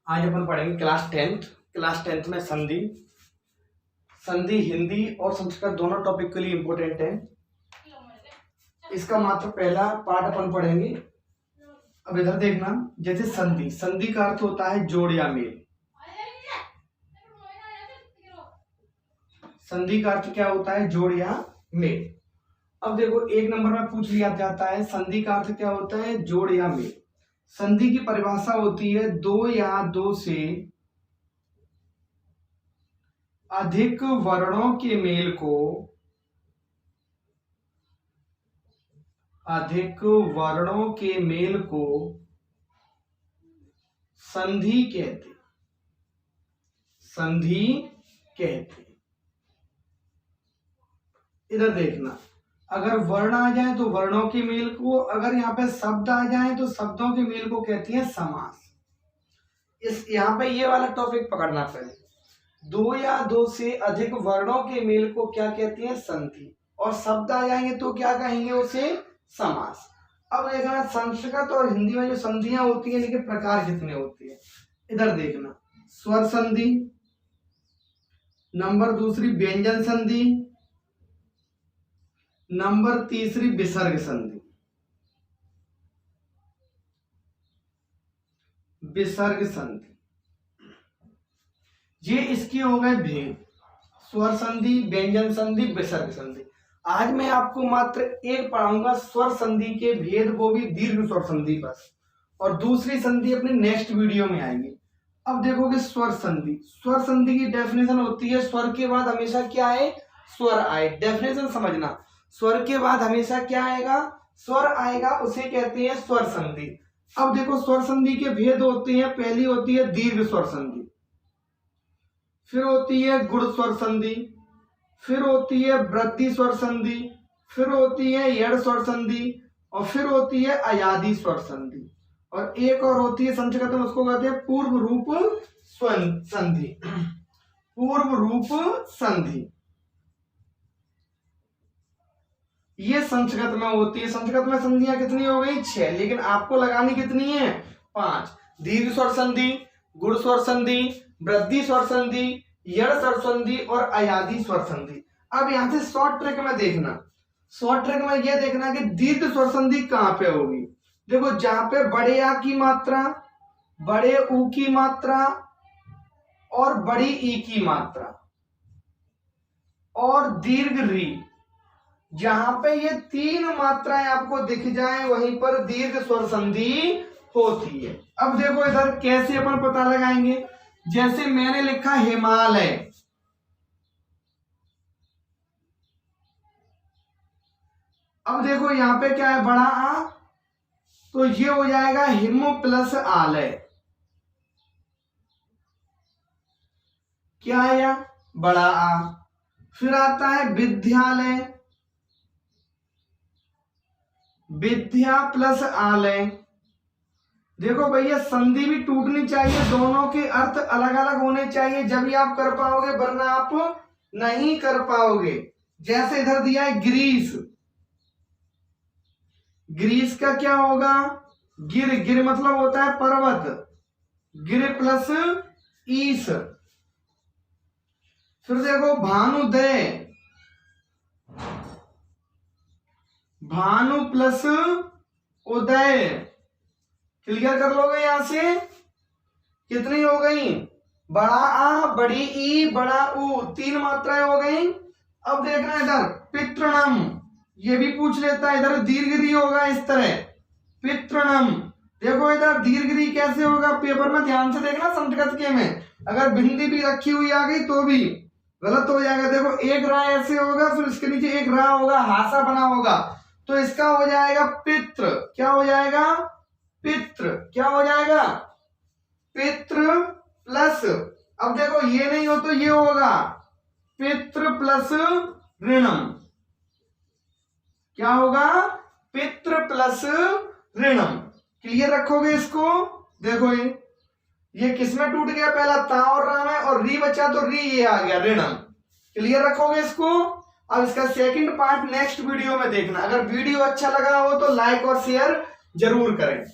आज अपन पढ़ेंगे class tenth में संधि। संधि हिंदी और संस्कृत दोनों टॉपिक के लिए इम्पोर्टेंट है। इसका मात्र पहला पार्ट अपन पढ़ेंगे। अब इधर देखना, जैसे संधि, संधि का अर्थ होता है जोड़ या मेल। संधि का अर्थ क्या होता है? जोड़ या मेल। अब देखो, एक नंबर में पूछ लिया जाता है संधि का अर्थ क्या होता है? जोड़ या मेल। संधि की परिभाषा होती है दो या दो से अधिक वर्णों के मेल को, अधिक वर्णों के मेल को संधि कहते, संधि कहते। इधर देखना, अगर वर्ण आ जाए तो वर्णों के मेल को, अगर यहाँ पे शब्द आ जाए तो शब्दों के मेल को कहती है समास। इस यहाँ पे ये वाला टॉपिक पकड़ना पहले। दो या दो से अधिक वर्णों के मेल को क्या कहती है? संधि। और शब्द आ जाएंगे तो क्या कहेंगे उसे? समास। अब देखना, संस्कृत और हिंदी में जो संधियां होती है लेकिन प्रकार कितने होते हैं। इधर देखना, स्वर संधि, नंबर दूसरी व्यंजन संधि, नंबर तीसरी विसर्ग संधि। विसर्ग संधि ये इसके हो गए भेद। स्वर संधि, व्यंजन संधि, विसर्ग संधि। आज मैं आपको मात्र एक पढ़ाऊंगा स्वर संधि के भेद, वो भी दीर्घ स्वर संधि पर, और दूसरी संधि अपने नेक्स्ट वीडियो में आएगी। अब देखोगे स्वर संधि। स्वर संधि की डेफिनेशन होती है स्वर के बाद हमेशा क्या आए? स्वर आए। डेफिनेशन समझना, स्वर के बाद हमेशा क्या आएगा? स्वर आएगा, उसे कहते हैं स्वर संधि। अब देखो, स्वर संधि के भेद होते हैं। पहली होती है दीर्घ स्वर संधि, फिर होती है गुण स्वर संधि, फिर होती है वृद्धि स्वर संधि, फिर होती है यड़ स्वर संधि, और फिर होती है अयादी स्वर संधि, और एक और होती है संस्कृत में, उसको कहते हैं पूर्व रूप संधि। पूर्व रूप संधि ये संस्कृत में होती है। संस्कृत में संधियां कितनी हो गई? 6, लेकिन आपको लगानी कितनी है? 5। दीर्घ स्वर संधि, गुण स्वर संधि, वृद्धि स्वर संधि, यड़ स्वर संधि और अयादी स्वर संधि। अब यहां से शॉर्ट ट्रिक में देखना, शॉर्ट ट्रिक में यह देखना कि दीर्घ स्वर संधि कहां पे होगी। देखो, जहां पे बड़े आ की मात्रा, बड़े ऊ की मात्रा और बड़ी ई की मात्रा और दीर्घ री, जहां पे ये 3 मात्राएं आपको दिख जाएं वहीं पर दीर्घ स्वर संधि होती है। अब देखो इधर कैसे अपन पता लगाएंगे। जैसे मैंने लिखा हिमालय, अब देखो यहां पे क्या है? बड़ा आ, तो ये हो जाएगा हिम प्लस आलय। क्या है? बड़ा आ। फिर आता है विद्यालय, विद्या प्लस आलय। देखो भैया, संधि भी टूटनी चाहिए, दोनों के अर्थ अलग अलग होने चाहिए, जब ही आप कर पाओगे, वरना आप नहीं कर पाओगे। जैसे इधर दिया है ग्रीस, ग्रीस का क्या होगा? गिर, गिर मतलब होता है पर्वत, गिर प्लस ईस। फिर देखो भानुदय, भानु प्लस उदय। क्लियर कर लोगे? यहां से कितनी हो गई? बड़ा आ, बड़ी ई, बड़ा ऊ, 3 मात्राएं हो गई। अब देखना इधर पितृणम, ये भी पूछ लेता है। इधर दीर्घ होगा इस तरह, पितृणम। देखो इधर दीर्घ कैसे होगा, पेपर में ध्यान से देखना। संस्कृत के में अगर बिंदी भी रखी हुई आ गई तो भी गलत हो जाएगा। देखो, एक रा ऐसे होगा, फिर इसके नीचे एक रा होगा, हासा बना होगा, तो इसका हो जाएगा पितृ। क्या हो जाएगा? पितृ। क्या हो जाएगा? पितृ प्लस, अब देखो ये नहीं हो तो ये होगा पितृ प्लस ऋणम। क्या होगा? पितृ प्लस ऋणम। क्लियर रखोगे इसको? देखो ये किसमें टूट गया? पहला ता और रा में, और री बचा तो री ये आ गया ऋणम। क्लियर रखोगे इसको? अब इसका सेकंड पार्ट नेक्स्ट वीडियो में देखना। अगर वीडियो अच्छा लगा हो तो लाइक और शेयर जरूर करें।